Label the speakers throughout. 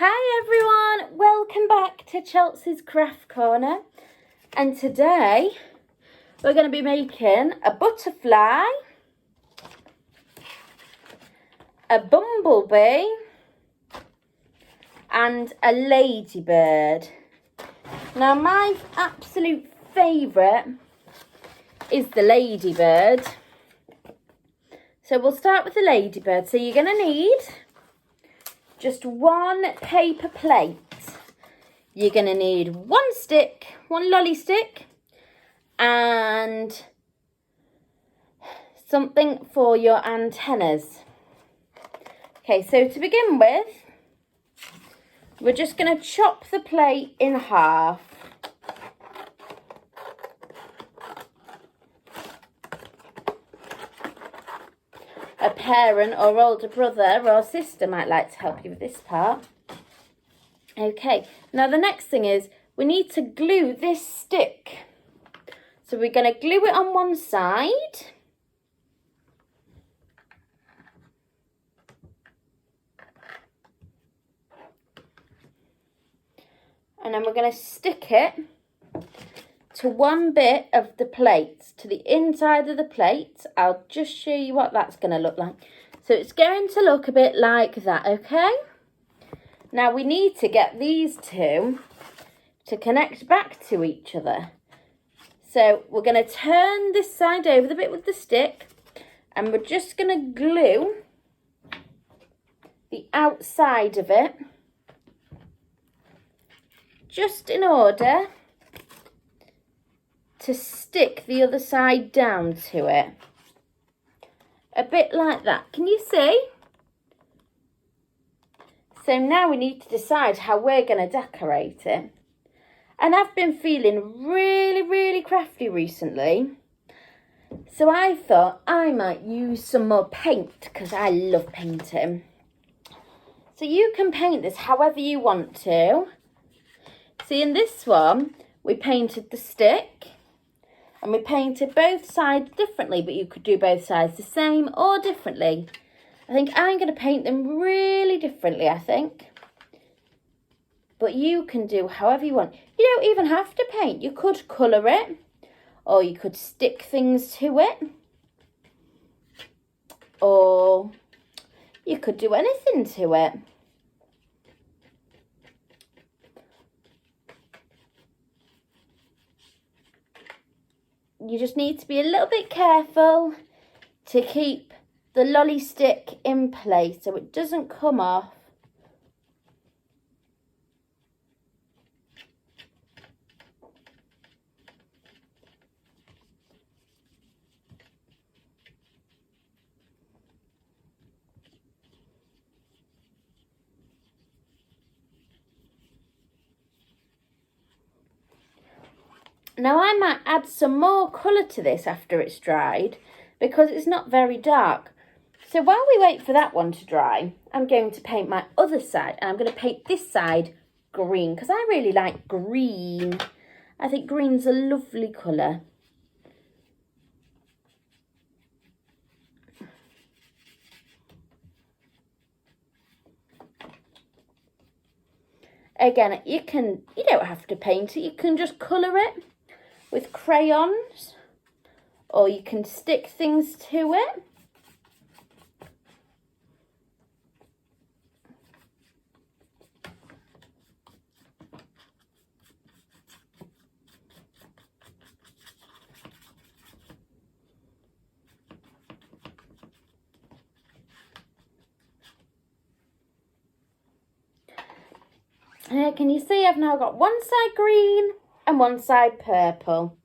Speaker 1: Hi everyone, welcome back to Chelsea's Craft Corner, and today we're going to be making a butterfly, a bumblebee and a ladybird. Now my absolute favourite is the ladybird, so we'll start with the ladybird. So you're going to need just one paper plate. You're going to need one stick, one lolly stick, and something for your antennas. Okay, so to begin with, we're just going to chop the plate in half. A parent or older brother or sister might like to help you with this part. Okay, now the next thing is we need to glue this stick. So we're going to glue it on one side. And then we're going to stick it to one bit of the plate, to the inside of the plate. I'll just show you what that's going to look like. So it's going to look a bit like that, okay? Now we need to get these two to connect back to each other. So we're going to turn this side over, the bit with the stick, and we're just going to glue the outside of it, just in order to stick the other side down to it. A bit like that. Can you see? So now we need to decide how we're going to decorate it. And I've been feeling really crafty recently. So I thought I might use some more paint because I love painting. So you can paint this however you want to. See, in this one, we painted the stick. And we painted both sides differently, but you could do both sides the same or differently. I think I'm going to paint them really differently, I think. But you can do however you want. You don't even have to paint. You could colour it, or you could stick things to it. Or you could do anything to it. You just need to be a little bit careful to keep the lolly stick in place so it doesn't come off. Now I might add some more colour to this after it's dried because it's not very dark. So while we wait for that one to dry, I'm going to paint my other side, and I'm going to paint this side green because I really like green. I think green's a lovely colour. Again, you don't have to paint it, you can just colour it with crayons, or you can stick things to it. Can you see I've now got one side green and one side purple.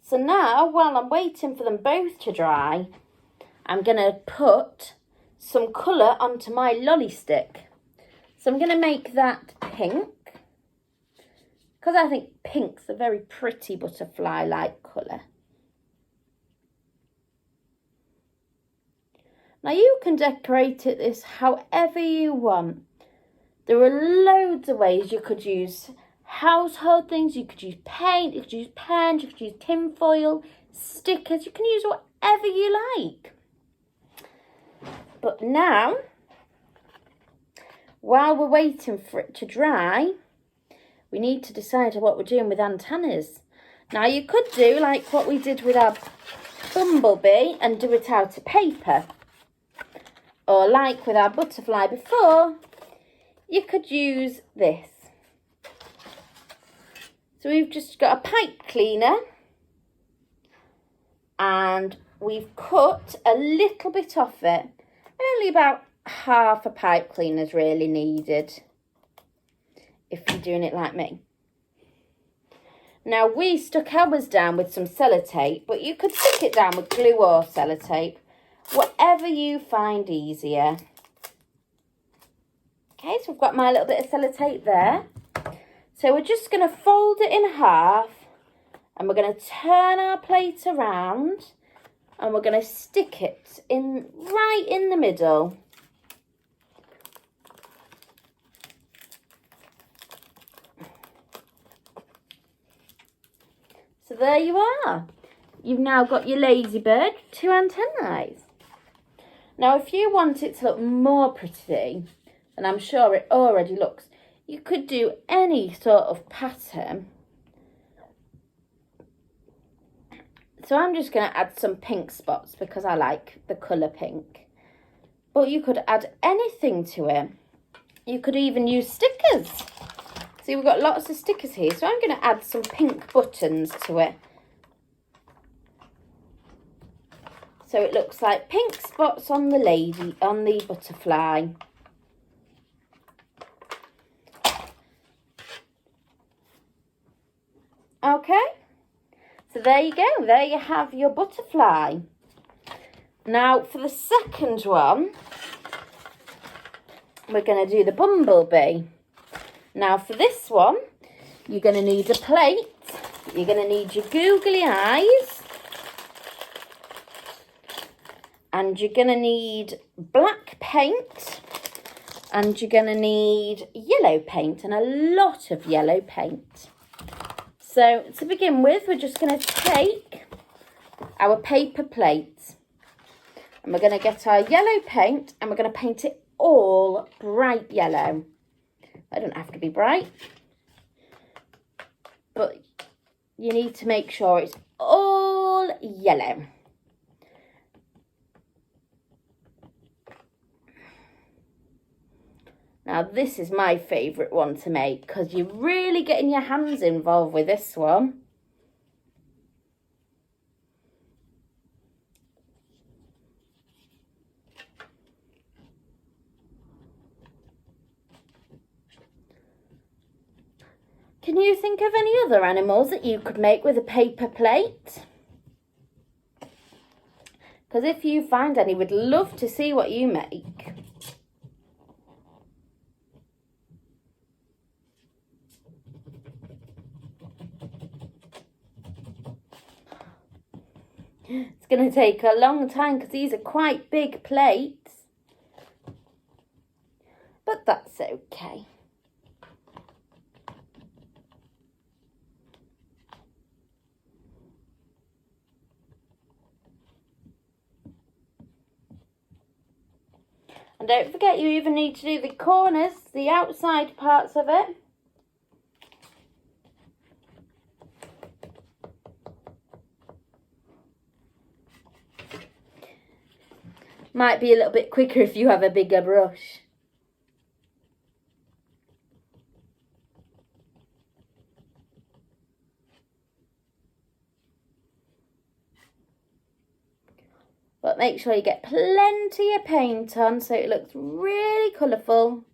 Speaker 1: So now, while I'm waiting for them both to dry, I'm going to put some colour onto my lolly stick. So I'm going to make that pink, because I think pink's a very pretty butterfly-like colour. Now you can decorate it this however you want. There are loads of ways you could use household things. You could use paint, you could use pens, you could use tin foil, stickers. You can use whatever you like. But now while we're waiting for it to dry, we need to decide what we're doing with antennas. Now, you could do like what we did with our bumblebee and do it out of paper. Or like with our butterfly before, you could use this. So we've just got a pipe cleaner and we've cut a little bit off it. Only about half a pipe cleaner is really needed if you're doing it like me. Now, we stuck ours down with some sellotape, but you could stick it down with glue or sellotape, whatever you find easier. Okay, so I've got my little bit of sellotape there. So we're just going to fold it in half and we're going to turn our plate around and we're going to stick it in right in the middle. So there you are. You've now got your ladybird, 2 antennae. Now, if you want it to look more pretty, and I'm sure it already looks, you could do any sort of pattern. So I'm just going to add some pink spots because I like the colour pink. But you could add anything to it. You could even use stickers. See, we've got lots of stickers here. So I'm going to add some pink buttons to it. So it looks like pink spots on the butterfly. Okay, so there you go. There you have your butterfly. Now for the second one, we're going to do the bumblebee. Now for this one, you're going to need a plate. You're going to need your googly eyes. And you're going to need black paint. And you're going to need yellow paint and a lot of yellow paint. So to begin with, we're just going to take our paper plate and we're going to get our yellow paint and we're going to paint it all bright yellow. It don't have to be bright, but you need to make sure it's all yellow. Now, this is my favourite one to make because you're really getting your hands involved with this one. Can you think of any other animals that you could make with a paper plate? Because if you find any, we'd love to see what you make. It's going to take a long time because these are quite big plates. But that's okay. And don't forget, you even need to do the corners, the outside parts of it. Might be a little bit quicker if you have a bigger brush. But make sure you get plenty of paint on so it looks really colourful.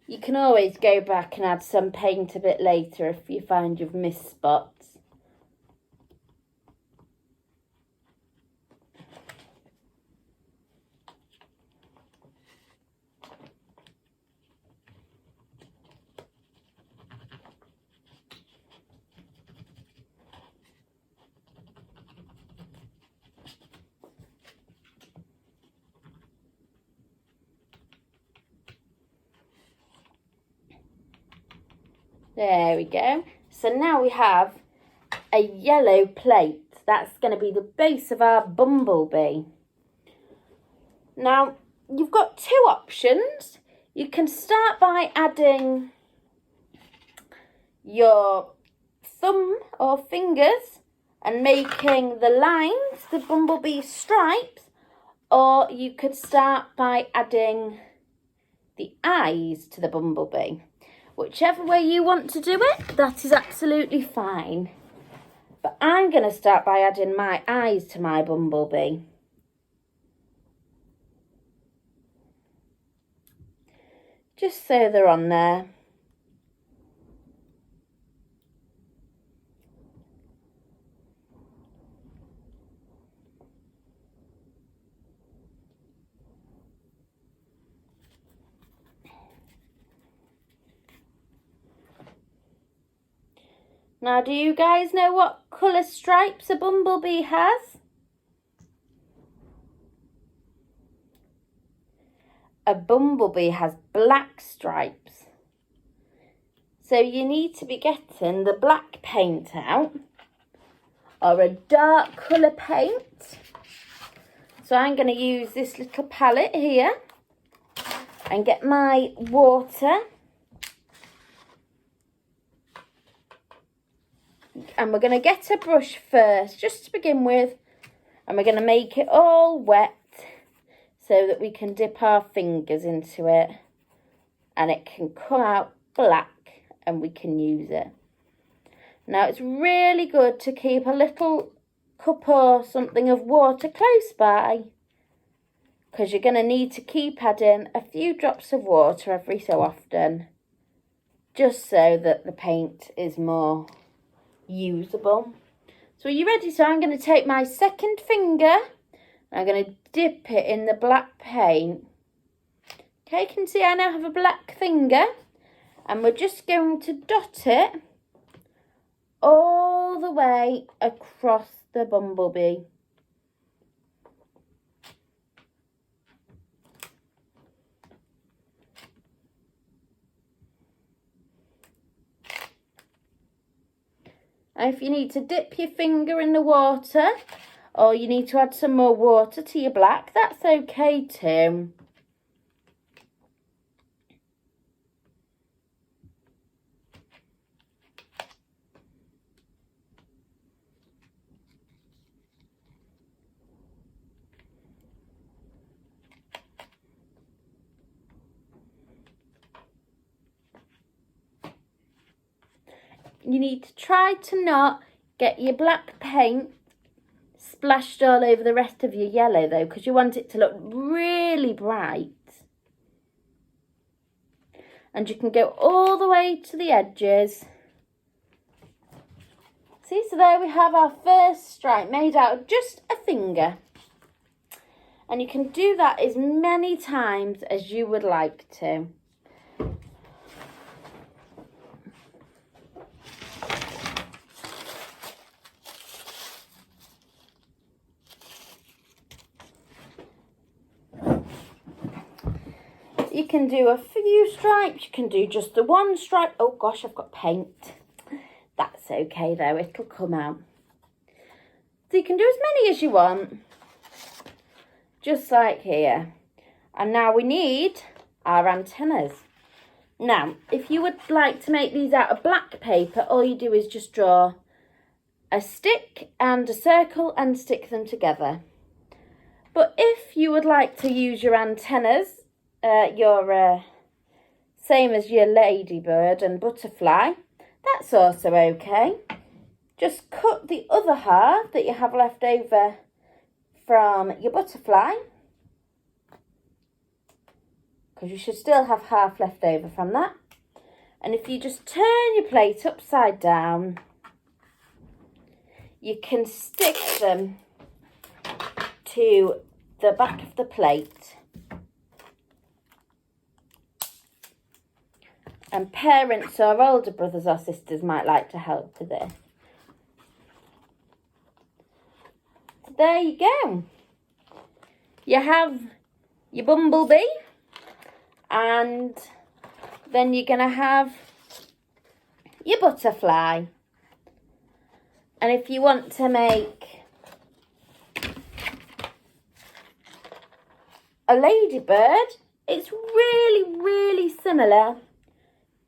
Speaker 1: You can always go back and add some paint a bit later if you find you've missed spots. There we go. So now we have a yellow plate. That's going to be the base of our bumblebee. Now, you've got two options. You can start by adding your thumb or fingers and making the lines, the bumblebee stripes, or you could start by adding the eyes to the bumblebee. Whichever way you want to do it, that is absolutely fine. But I'm going to start by adding my eyes to my bumblebee. Just so they're on there. Now, do you guys know what colour stripes a bumblebee has? A bumblebee has black stripes. So you need to be getting the black paint out, or a dark colour paint. So I'm going to use this little palette here and get my water. And we're going to get a brush first, just to begin with. And we're going to make it all wet so that we can dip our fingers into it. And it can come out black and we can use it. Now, it's really good to keep a little cup or something of water close by, because you're going to need to keep adding a few drops of water every so often, just so that the paint is more usable. So are you ready? So I'm going to take my second finger and I'm going to dip it in the black paint. Okay, you can see I now have a black finger, and we're just going to dot it all the way across the bumblebee. And if you need to dip your finger in the water, or you need to add some more water to your black, that's okay too. You need to try to not get your black paint splashed all over the rest of your yellow though, because you want it to look really bright. And you can go all the way to the edges. See, so there we have our first stripe made out of just a finger. And you can do that as many times as you would like to. You can do a few stripes, you can do just the one stripe. Oh gosh, I've got paint. That's okay though, it'll come out. So you can do as many as you want, just like here. And now we need our antennas. Now, if you would like to make these out of black paper, all you do is just draw a stick and a circle and stick them together. But if you would like to use your antennas, same as your ladybird and butterfly, that's also okay. Just cut the other half that you have left over from your butterfly, because you should still have half left over from that. And if you just turn your plate upside down, you can stick them to the back of the plate. And parents or older brothers or sisters might like to help with this. So there you go. You have your bumblebee, and then you're going to have your butterfly. And if you want to make a ladybird, it's really, really similar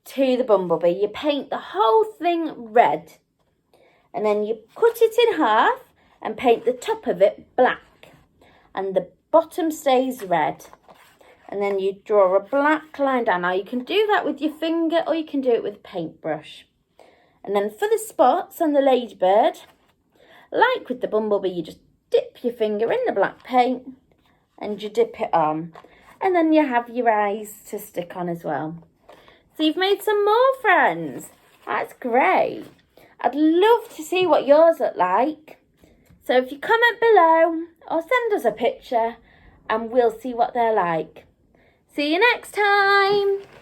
Speaker 1: to the bumblebee. You paint the whole thing red, and then you cut it in half and paint the top of it black, and the bottom stays red. And then you draw a black line down. Now you can do that with your finger or you can do it with a paintbrush. And then for the spots on the ladybird, like with the bumblebee, you just dip your finger in the black paint and you dip it on. And then you have your eyes to stick on as well. So you've made some more friends. That's great. I'd love to see what yours look like. So if you comment below or send us a picture and we'll see what they're like. See you next time.